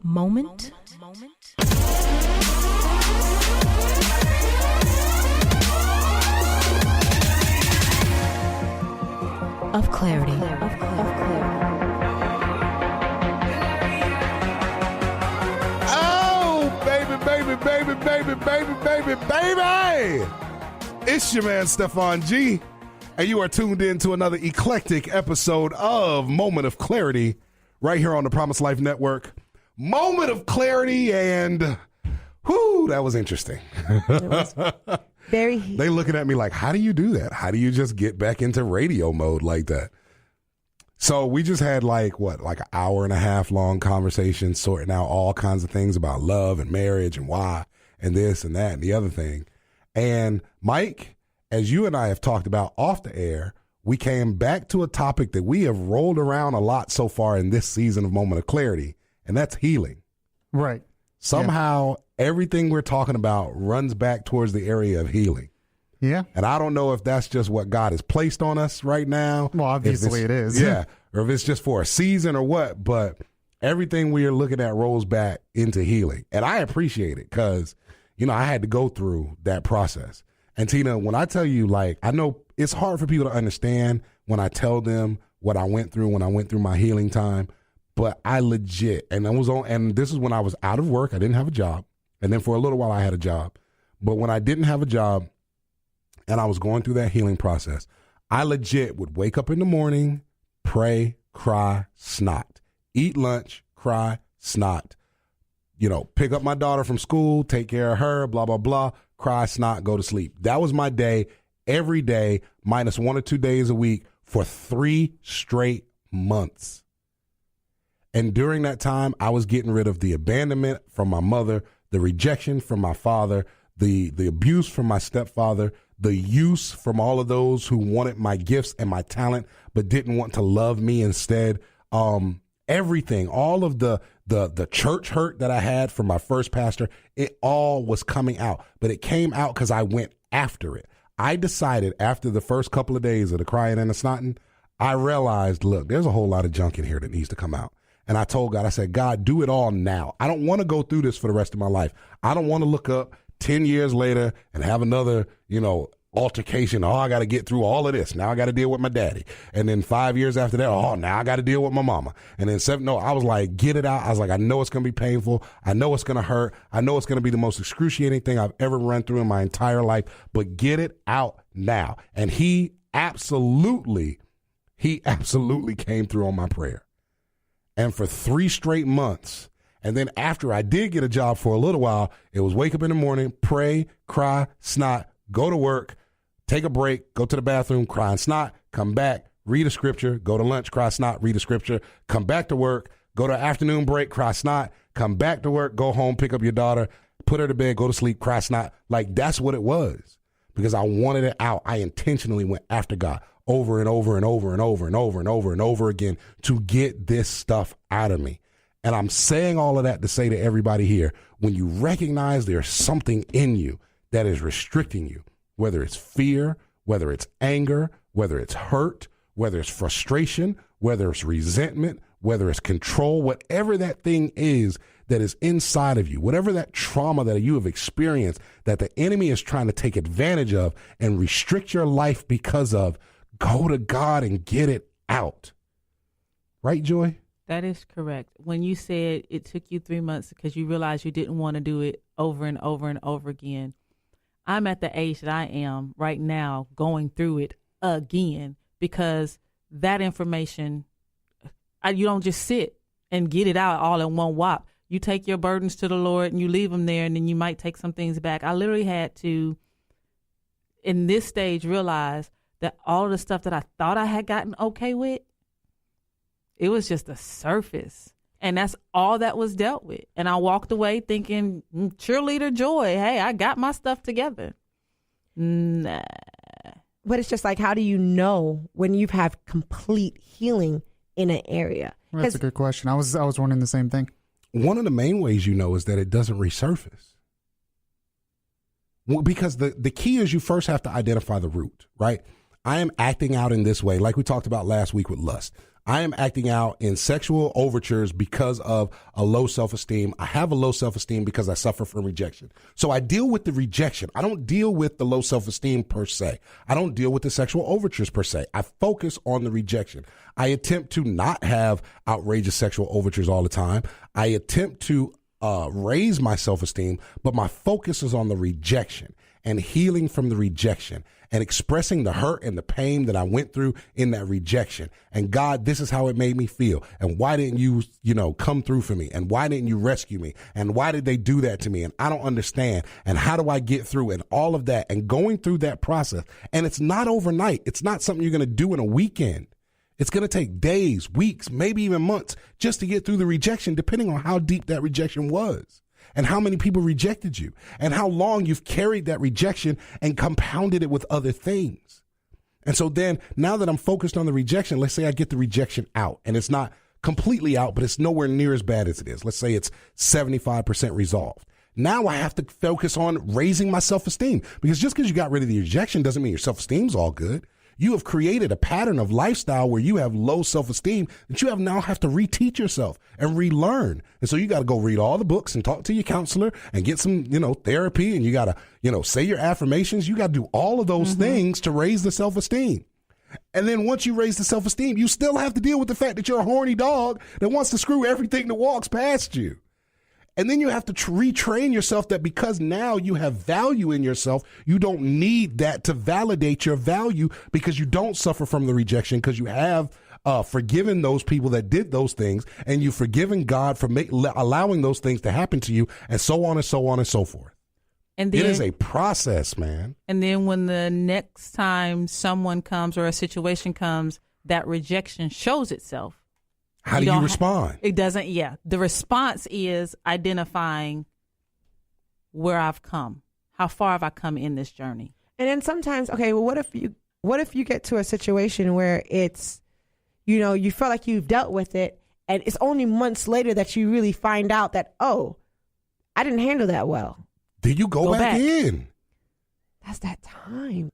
Moment of clarity. Oh, baby. It's your man, Stefan G. And you are tuned in to another eclectic episode of Moment of Clarity right here on the Promised Life Network. Moment of Clarity, and whoo, that was interesting. It was very. They looking at me like, how do you do that? How do you just get back into radio mode like that? So we just had like an hour and a half long conversation sorting out all kinds of things about love and marriage and why and this and that and the other thing. And Mike, as you and I have talked about off the air, we came back to a topic that we have rolled around a lot so far in this season of Moment of Clarity, and that's healing. Right. Somehow everything we're talking about runs back towards the area of healing. Yeah. And I don't know if that's just what God has placed on us right now. Well, obviously it is. Yeah. Or if it's just for a season or what, but everything we are looking at rolls back into healing. And I appreciate it because, I had to go through that process. And Tina, when I tell you, I know it's hard for people to understand when I tell them what I went through when I went through my healing time, but I legit, and this is when I was out of work. I didn't have a job. And then for a little while I had a job. But when I didn't have a job and I was going through that healing process, I legit would wake up in the morning, pray, cry, snot, eat lunch, cry, snot, pick up my daughter from school, take care of her, blah, blah, blah, cry, snot, go to sleep. That was my day every day, minus 1 or 2 days a week for 3 straight months. And during that time, I was getting rid of the abandonment from my mother, the rejection from my father, the abuse from my stepfather, the use from all of those who wanted my gifts and my talent but didn't want to love me instead. Everything, all of the church hurt that I had from my first pastor, it all was coming out. But it came out because I went after it. I decided after the first couple of days of the crying and the snotting, I realized, look, there's a whole lot of junk in here that needs to come out. And I told God, I said, God, do it all now. I don't want to go through this for the rest of my life. I don't want to look up 10 years later and have another, altercation. Oh, I got to get through all of this. Now I got to deal with my daddy. And then 5 years after that, now I got to deal with my mama. And then 7, I was like, get it out. I was like, I know it's going to be painful. I know it's going to hurt. I know it's going to be the most excruciating thing I've ever run through in my entire life, but get it out now. And he absolutely came through on my prayer. And for 3 straight months, and then after I did get a job for a little while, it was wake up in the morning, pray, cry, snot, go to work, take a break, go to the bathroom, cry and snot, come back, read a scripture, go to lunch, cry, snot, read a scripture, come back to work, go to afternoon break, cry, snot, come back to work, go home, pick up your daughter, put her to bed, go to sleep, cry, snot. Like, that's what it was because I wanted it out. I intentionally went after God over and over and over and over and over and over and over again to get this stuff out of me. And I'm saying all of that to say to everybody here, when you recognize there's something in you that is restricting you, whether it's fear, whether it's anger, whether it's hurt, whether it's frustration, whether it's resentment, whether it's control, whatever that thing is that is inside of you, whatever that trauma that you have experienced that the enemy is trying to take advantage of and restrict your life because of, go to God and get it out. Right, Joy? That is correct. When you said it took you 3 months because you realized you didn't want to do it over and over and over again, I'm at the age that I am right now going through it again because that information, you don't just sit and get it out all in one whop. You take your burdens to the Lord and you leave them there, and then you might take some things back. I literally had to, in this stage, realize that all of the stuff that I thought I had gotten okay with, it was just the surface. And that's all that was dealt with. And I walked away thinking, cheerleader joy. Hey, I got my stuff together. Nah. But it's just like, how do you know when you've had complete healing in an area? That's a good question. I was wondering the same thing. One of the main ways you know is that it doesn't resurface. Well, because the key is you first have to identify the root, right? I am acting out in this way, like we talked about last week with lust. I am acting out in sexual overtures because of a low self-esteem. I have a low self-esteem because I suffer from rejection. So I deal with the rejection. I don't deal with the low self-esteem per se. I don't deal with the sexual overtures per se. I focus on the rejection. I attempt to not have outrageous sexual overtures all the time. I attempt to raise my self-esteem, but my focus is on the rejection and healing from the rejection and expressing the hurt and the pain that I went through in that rejection. And God, this is how it made me feel. And why didn't you, come through for me? And why didn't you rescue me? And why did they do that to me? And I don't understand. And how do I get through? And all of that and going through that process. And it's not overnight. It's not something you're going to do in a weekend. It's going to take days, weeks, maybe even months just to get through the rejection, depending on how deep that rejection was and how many people rejected you and how long you've carried that rejection and compounded it with other things. And so then now that I'm focused on the rejection, let's say I get the rejection out and it's not completely out, but it's nowhere near as bad as it is. Let's say it's 75% resolved. Now I have to focus on raising my self-esteem, because just because you got rid of the rejection doesn't mean your self-esteem's all good. You have created a pattern of lifestyle where you have low self-esteem that you now have to reteach yourself and relearn. And so you got to go read all the books and talk to your counselor and get some, therapy. And you got to, say your affirmations. You got to do all of those things to raise the self-esteem. And then once you raise the self-esteem, you still have to deal with the fact that you're a horny dog that wants to screw everything that walks past you. And then you have to retrain yourself that because now you have value in yourself, you don't need that to validate your value, because you don't suffer from the rejection, because you have forgiven those people that did those things, and you've forgiven God for allowing those things to happen to you, and so on and so on and so forth. And then, it is a process, man. And then when the next time someone comes or a situation comes, that rejection shows itself. How do you respond? It doesn't. Yeah. The response is identifying where I've come. How far have I come in this journey? And then sometimes, okay, well, what if you get to a situation where it's, you feel like you've dealt with it, and it's only months later that you really find out that, oh, I didn't handle that well. Then you go back in. That's that time.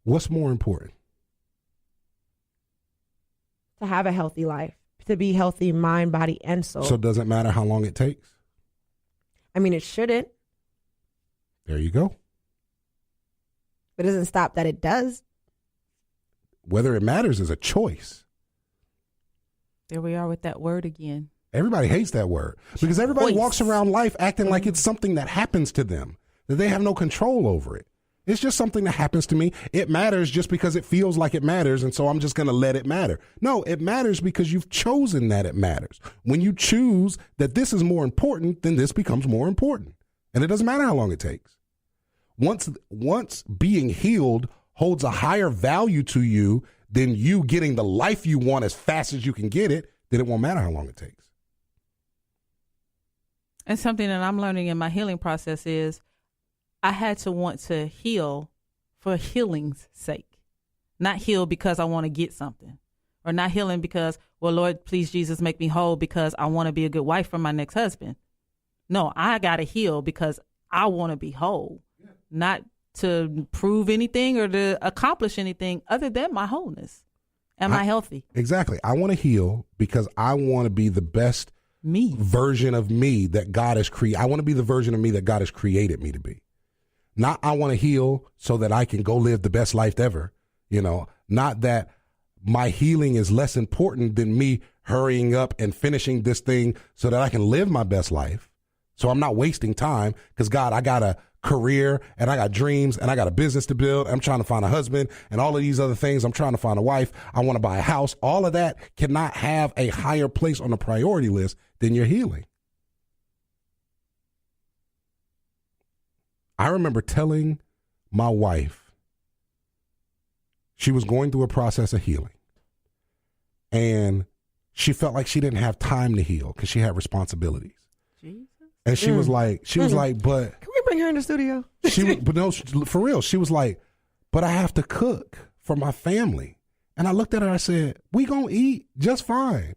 What's more important? To have a healthy life, to be healthy, mind, body, and soul. So it doesn't matter how long it takes? I mean, it shouldn't. There you go. It doesn't stop that it does. Whether it matters is a choice. There we are with that word again. Everybody hates that word because everybody walks around life acting like it's something that happens to them, that they have no control over it. It's just something that happens to me. It matters just because it feels like it matters, and so I'm just going to let it matter. No, it matters because you've chosen that it matters. When you choose that this is more important, then this becomes more important. And it doesn't matter how long it takes. Once being healed holds a higher value to you than you getting the life you want as fast as you can get it, then it won't matter how long it takes. And something that I'm learning in my healing process is I had to want to heal for healing's sake, not heal because I want to get something, or not healing because, well, Lord, please, Jesus, make me whole because I want to be a good wife for my next husband. No, I got to heal because I want to be whole, not to prove anything or to accomplish anything other than my wholeness. Am I healthy? Exactly. I want to heal because I want to be the best version of me that God has created. I want to be the version of me that God has created me to be. Not I want to heal so that I can go live the best life ever, not that my healing is less important than me hurrying up and finishing this thing so that I can live my best life. So I'm not wasting time because, God, I got a career and I got dreams and I got a business to build. I'm trying to find a husband and all of these other things. I'm trying to find a wife. I want to buy a house. All of that cannot have a higher place on the priority list than your healing. I remember telling my wife she was going through a process of healing, and she felt like she didn't have time to heal because she had responsibilities. Jesus. And she was like, but can we bring her in the studio? For real. She was like, but I have to cook for my family. And I looked at her, I said, we gonna eat just fine.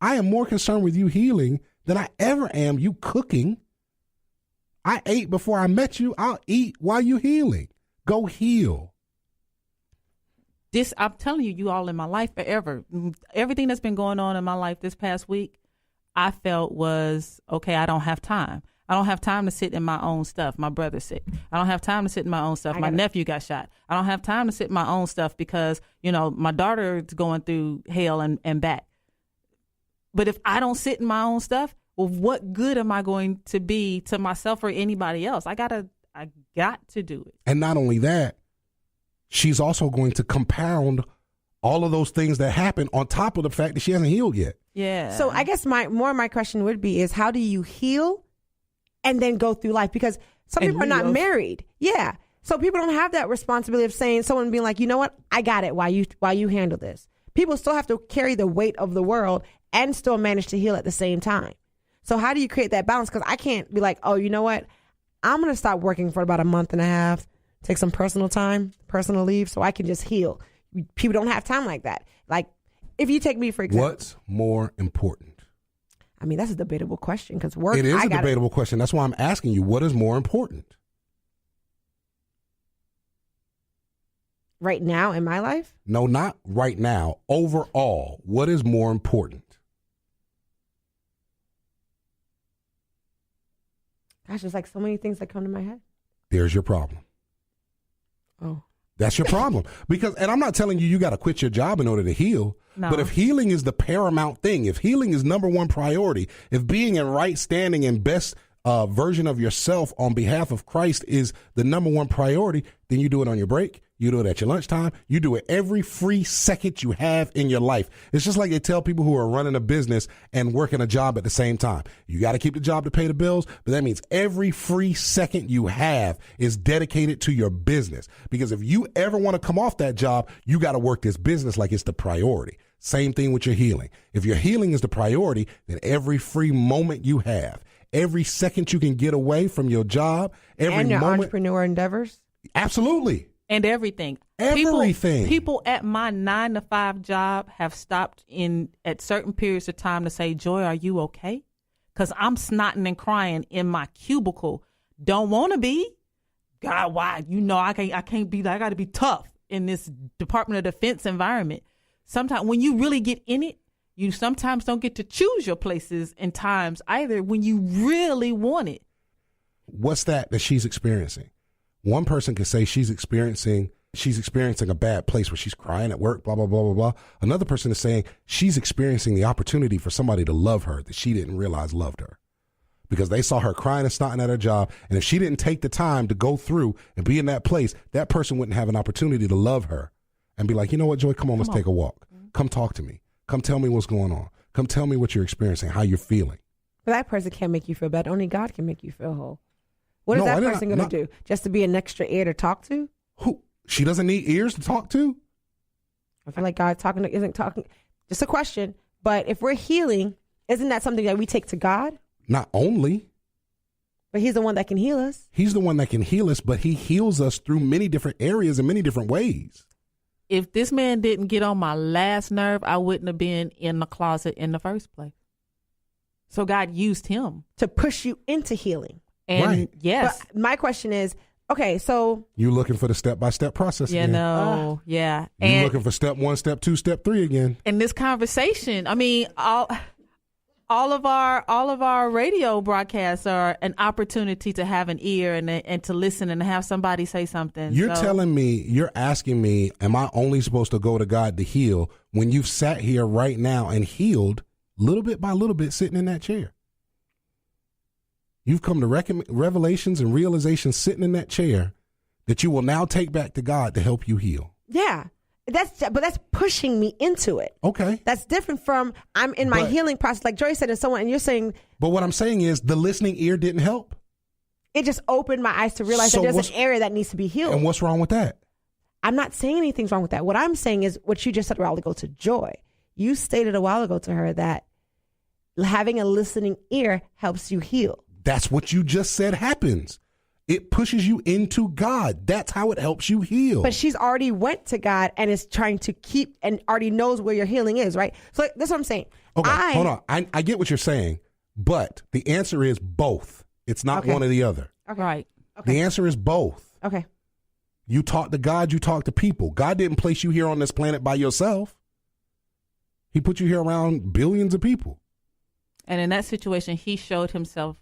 I am more concerned with you healing than I ever am you cooking. I ate before I met you. I'll eat while you healing. Go heal. I'm telling you all in my life forever. Everything that's been going on in my life this past week, I felt was, okay, I don't have time. I don't have time to sit in my own stuff. My brother's sick. I don't have time to sit in my own stuff. My nephew got shot. I don't have time to sit in my own stuff because, my daughter's going through hell and back. But if I don't sit in my own stuff, well, what good am I going to be to myself or anybody else? I got to do it. And not only that, she's also going to compound all of those things that happen on top of the fact that she hasn't healed yet. Yeah. So I guess my question would be is how do you heal and then go through life? Because some people are not married. Yeah. So people don't have that responsibility of saying, someone being like, you know what, I got it while you handle this. People still have to carry the weight of the world and still manage to heal at the same time. So how do you create that balance? Because I can't be like, oh, you know what, I'm going to stop working for about a month and a half, take some personal leave so I can just heal. People don't have time like that. Like if you take me, for example. What's more important? I mean, that's a debatable question because work. It is a debatable question. That's why I'm asking you, what is more important? Right now in my life? No, not right now. Overall, what is more important? Gosh, there's like so many things that come to my head. There's your problem. Oh. That's your problem. And I'm not telling you got to quit your job in order to heal. No. But if healing is the paramount thing, if healing is number one priority, if being in right standing and best version of yourself on behalf of Christ is the number one priority, then you do it on your break. You do it at your lunchtime. You do it every free second you have in your life. It's just like they tell people who are running a business and working a job at the same time. You got to keep the job to pay the bills, but that means every free second you have is dedicated to your business. Because if you ever want to come off that job, you got to work this business like it's the priority. Same thing with your healing. If your healing is the priority, then every free moment you have, every second you can get away from your job, every and your moment, entrepreneur endeavors. Absolutely. And everything. Everything. People at my 9-to-5 job have stopped in at certain periods of time to say, Joy, are you okay? Because I'm snotting and crying in my cubicle. Don't want to be. God, why? I can't be. I got to be tough in this Department of Defense environment. Sometimes when you really get in it, you sometimes don't get to choose your places and times either when you really want it. What's that she's experiencing? One person could say she's experiencing a bad place where she's crying at work, blah, blah, blah, blah, blah. Another person is saying she's experiencing the opportunity for somebody to love her that she didn't realize loved her because they saw her crying and snotting at her job. And if she didn't take the time to go through and be in that place, that person wouldn't have an opportunity to love her and be like, you know what, Joy, come on, let's take a walk. Come talk to me. Come tell me what's going on. Come tell me what you're experiencing, how you're feeling. But that person can't make you feel bad. Only God can make you feel whole. What is that person going to do? Just to be an extra ear to talk to? Who? She doesn't need ears to talk to? I feel like God isn't talking. Just a question. But if we're healing, isn't that something that we take to God? Not only. But he's the one that can heal us. He's the one that can heal us, but he heals us through many different areas in many different ways. If this man didn't get on my last nerve, I wouldn't have been in the closet in the first place. So God used him to push you into healing. And right. Yes. But my question is, okay, so you looking for the step-by-step process again. Yeah. You looking for step 1, step 2, step 3 again. In this conversation, I mean, all of our radio broadcasts are an opportunity to have an ear and to listen and to have somebody say something. You're asking me, am I only supposed to go to God to heal when you've sat here right now and healed little bit by little bit sitting in that chair? You've come to revelations and realizations sitting in that chair that you will now take back to God to help you heal. Yeah. But that's pushing me into it. Okay. That's different from I'm in my healing process, like Joy said, and you're saying. But what I'm saying is the listening ear didn't help. It just opened my eyes to realize that there's an area that needs to be healed. And what's wrong with that? I'm not saying anything's wrong with that. What I'm saying is what you just said a while ago to Joy. You stated a while ago to her that having a listening ear helps you heal. That's what you just said happens. It pushes you into God. That's how it helps you heal. But she's already went to God and is trying to keep and already knows where your healing is, right? So that's what I'm saying. Okay, hold on. I get what you're saying, but the answer is both. It's not one or the other. Okay. Right. Okay. The answer is both. Okay. You talk to God, you talk to people. God didn't place you here on this planet by yourself. He put you here around billions of people. And in that situation, he showed himself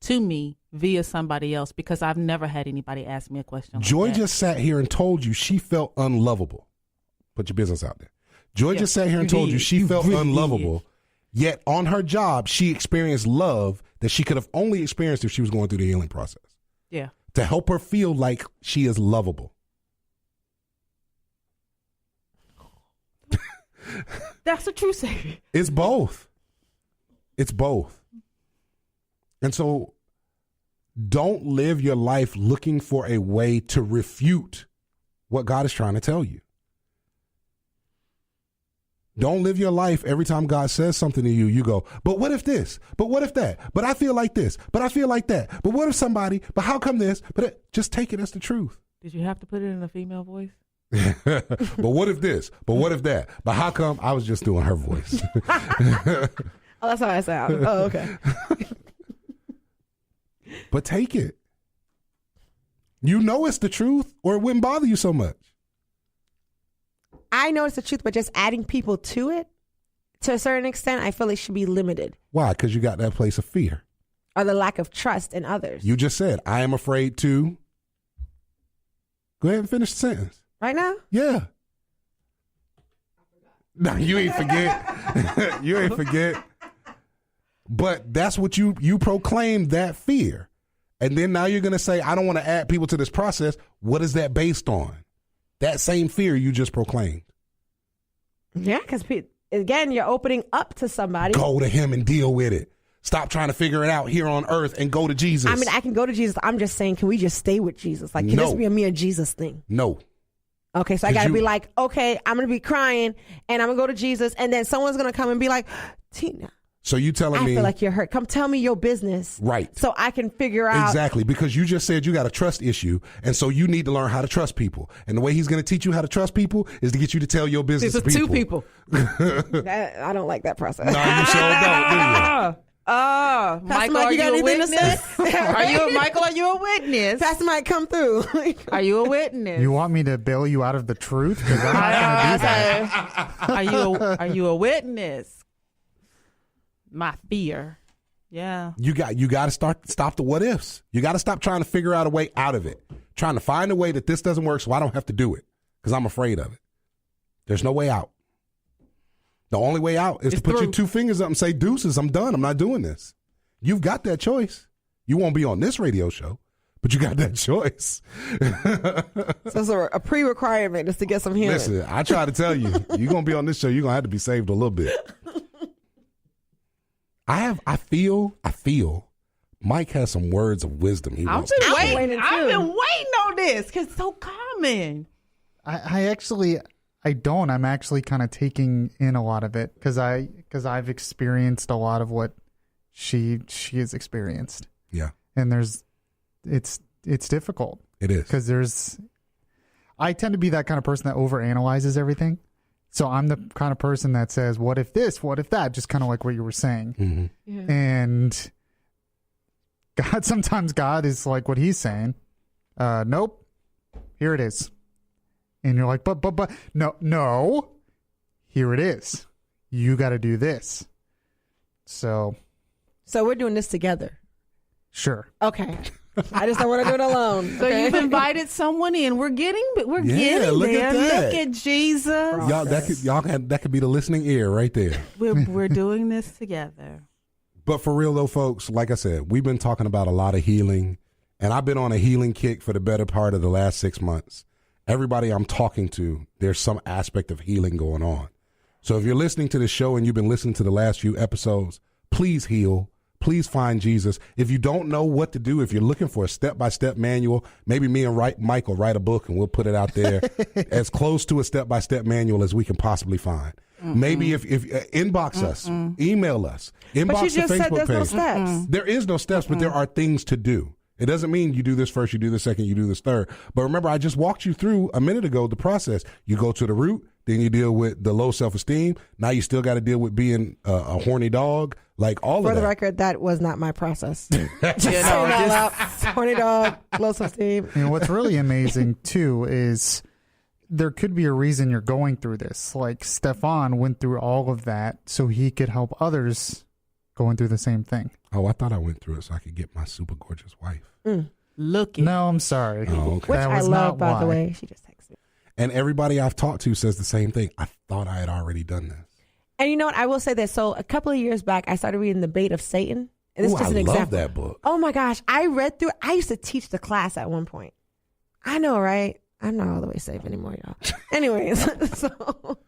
to me via somebody else, because I've never had anybody ask me a question like Joy that. just sat here and told you she felt unlovable. Put your business out there. Joy just sat here and told you she felt unlovable, yet on her job, she experienced love that she could have only experienced if she was going through the healing process. Yeah. To help her feel like she is lovable. That's a true savior. It's both. It's both. And so don't live your life looking for a way to refute what God is trying to tell you. Don't live your life every time God says something to you, you go, but what if this? But what if that? But I feel like this. But I feel like that. But what if somebody? But how come this? Just take it as the truth. Did you have to put it in a female voice? But what if this? But what if that? But how come? I was just doing her voice. Oh, that's how I sound. Oh, okay. But take it. You know it's the truth, or it wouldn't bother you so much. I know it's the truth, but just adding people to it, to a certain extent, I feel it should be limited. Why? Because you got that place of fear. Or the lack of trust in others. You just said, I am afraid to. Go ahead and finish the sentence. Right now? Yeah. No, you ain't forget. You ain't forget. But that's what you proclaim, that fear. And then now you're going to say, I don't want to add people to this process. What is that based on? That same fear you just proclaimed. Yeah, because again, you're opening up to somebody. Go to him and deal with it. Stop trying to figure it out here on earth and go to Jesus. I mean, I can go to Jesus. I'm just saying, can we just stay with Jesus? Like, can No. this be a me and Jesus thing? No. Okay, so I got to be like, okay, I'm going to be crying and I'm going to go to Jesus. And then someone's going to come and be like, Tina, So you telling me. I feel like you're hurt. Come tell me your business. Right. So I can figure out. Exactly, because you just said you got a trust issue, and so you need to learn how to trust people. And the way he's going to teach you how to trust people is to get you to tell your business to people. Two people. I don't like that process. No, you sure don't, do you? Michael, Mike, are you got you a anything to witness? say? Michael, are you a witness? Pastor might come through. Are you a witness? You want me to bail you out of the truth? Because I'm not going to do that. Are you a witness? My fear. Yeah. You got to stop the what ifs. You got to stop trying to figure out a way out of it. Trying to find a way that this doesn't work so I don't have to do it because I'm afraid of it. There's no way out. The only way out is to put your two fingers up and say, deuces, I'm done. I'm not doing this. You've got that choice. You won't be on this radio show, but you got that choice. So it's a pre-requirement is to get some healing. Listen, I try to tell you, you're going to be on this show, you're going to have to be saved a little bit. I feel Mike has some words of wisdom. I've been waiting on this because it's so common. I don't. I'm actually kind of taking in a lot of it because I've experienced a lot of what she has experienced. Yeah. And it's difficult. It is. Because I tend to be that kind of person that overanalyzes everything. So I'm the kind of person that says, what if this, what if that? Just kind of like what you were saying. Mm-hmm. Yeah. And sometimes God is like what he's saying. Nope. Here it is. And you're like, but, no, here it is. You got to do this. So we're doing this together. Sure. Okay. I just don't want to do it alone. So okay? you've invited someone in. We're getting look there. at that. Look at Jesus. That could be the listening ear right there. We're doing this together. But for real though, folks, like I said, we've been talking about a lot of healing, and I've been on a healing kick for the better part of the last 6 months. Everybody I'm talking to, there's some aspect of healing going on. So if you're listening to the show and you've been listening to the last few episodes, please heal. Please find Jesus. If you don't know what to do, if you're looking for a step-by-step manual, maybe me and Mike will write a book and we'll put it out there as close to a step-by-step manual as we can possibly find. Mm-mm. Maybe if inbox us, email us, inbox but you just the said Facebook there's no page. steps. There is no steps, but there are things to do. It doesn't mean you do this first, you do this second, you do this third. But remember, I just walked you through a minute ago the process. You go to the root, then you deal with the low self-esteem. Now you still got to deal with being a horny dog, Like all For of the that. record, that was not my process. Yeah, Horny dog, low self-esteem. And what's really amazing too is there could be a reason you're going through this. Like Stefan went through all of that so he could help others going through the same thing. Oh, I thought I went through it so I could get my super gorgeous wife. Look it. No, I'm sorry. Oh, okay. Which That I was love, not by the why. way. She just texted me. And everybody I've talked to says the same thing. I thought I had already done this. And you know what? I will say this. So a couple of years back, I started reading The Bait of Satan. And this Ooh, is just I an love example. that book. Oh my gosh. I read through it. I used to teach the class at one point. I know, right? I'm not all the way safe anymore, y'all. Anyways, so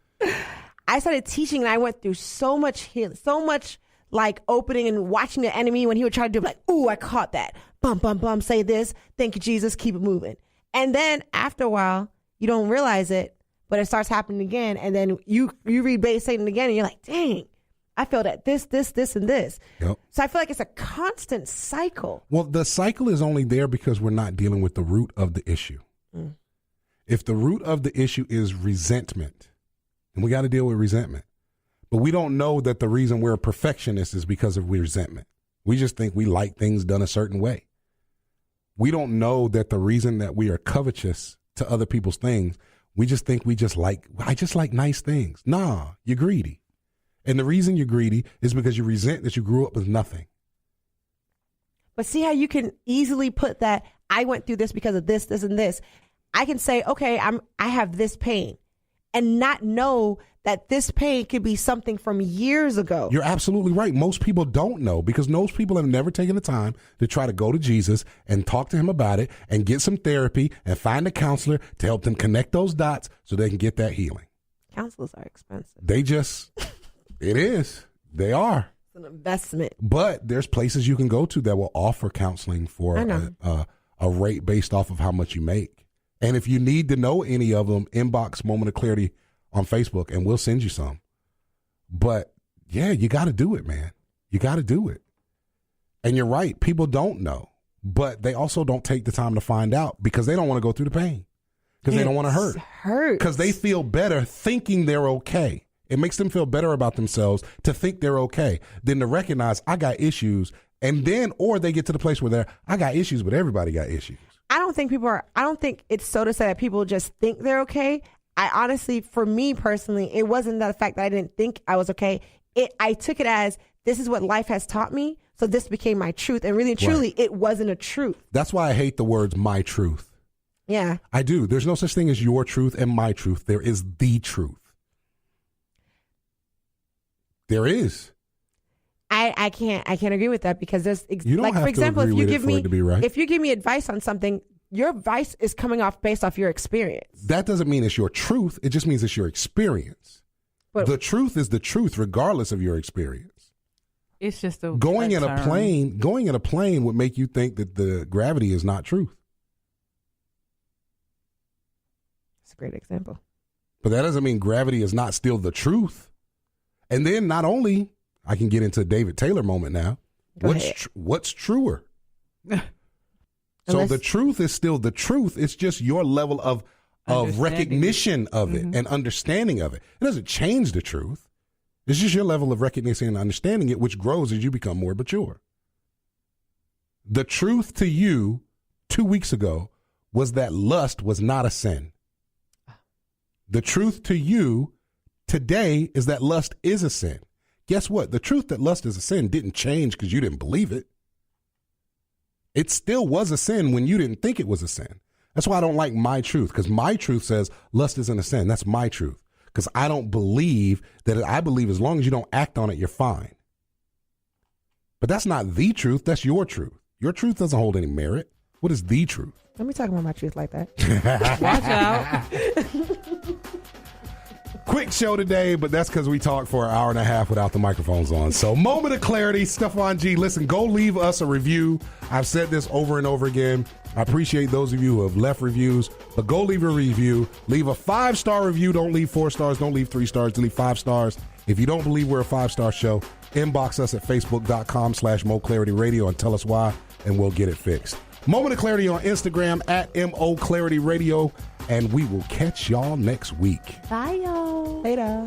I started teaching and I went through so much healing, so much like opening and watching the enemy when he would try to do like, ooh, I caught that. Bum, bum, bum, say this. Thank you, Jesus. Keep it moving. And then after a while, you don't realize it, but it starts happening again. And then you read Bait of Satan again and you're like, dang, I felt at this, and this. Yep. So I feel like it's a constant cycle. Well, the cycle is only there because we're not dealing with the root of the issue. If the root of the issue is resentment, and we got to deal with resentment, but we don't know that the reason we're a perfectionist is because of resentment. We just think we like things done a certain way. We don't know that the reason that we are covetous to other people's things, we just think I just like nice things. Nah, you're greedy. And the reason you're greedy is because you resent that you grew up with nothing. But see how you can easily put that, I went through this because of this, and this. I can say, okay, I have this pain and not know that this pain could be something from years ago. You're absolutely right. Most people don't know because most people have never taken the time to try to go to Jesus and talk to him about it and get some therapy and find a counselor to help them connect those dots so they can get that healing. Counselors are expensive. It is. They are. It's an investment. But there's places you can go to that will offer counseling for I know. a rate based off of how much you make. And if you need to know any of them, inbox Moment of Clarity on Facebook and we'll send you some. But yeah, you got to do it, man. You got to do it. And you're right. People don't know, but they also don't take the time to find out because they don't want to go through the pain because they don't want to hurt because they feel better thinking they're okay. It makes them feel better about themselves to think they're okay than to recognize I got issues. And then, or they get to the place where I got issues, but everybody got issues. I don't think it's so to say that people just think they're okay. I honestly, for me personally, it wasn't the fact that I didn't think I was okay. I took it as this is what life has taught me. So this became my truth. And really and truly, It wasn't a truth. That's why I hate the words my truth. Yeah. I do. There's no such thing as your truth and my truth. There is the truth. There is. I can't agree with that because there's You don't like have for example, to agree if you with give it me for it to be right. if you give me advice on something, your advice is coming off based off your experience. That doesn't mean it's your truth. It just means it's your experience. But the truth is the truth, regardless of your experience. It's just Going in a plane would make you think that the gravity is not truth. It's a great example. But that doesn't mean gravity is not still the truth. And then not only, I can get into a David Taylor moment now. Go ahead. What's truer? So Unless- the truth is still the truth. It's just your level of recognition of it and understanding of it. It doesn't change the truth. It's just your level of recognition and understanding it, which grows as you become more mature. The truth to you 2 weeks ago was that lust was not a sin. The truth to you today is that lust is a sin. Guess what? The truth that lust is a sin didn't change because you didn't believe it. It still was a sin when you didn't think it was a sin. That's why I don't like my truth, because my truth says lust isn't a sin. That's my truth, because I don't believe that. I believe as long as you don't act on it, you're fine. But that's not the truth. That's your truth. Your truth doesn't hold any merit. What is the truth? Let me talk about my truth like that. Watch out. Quick show today, but that's because we talked for an hour and a half without the microphones on. So, moment of clarity, Stefan G. Listen, go leave us a review. I've said this over and over again. I appreciate those of you who have left reviews, but go leave a review. Leave a 5-star review. Don't leave 4 stars. Don't leave 3 stars. Leave 5 stars. If you don't believe we're a 5-star show, inbox us at facebook.com/MoClarityRadio and tell us why, and we'll get it fixed. Moment of Clarity on Instagram at MOClarityRadio, and we will catch y'all next week. Bye, y'all. Later.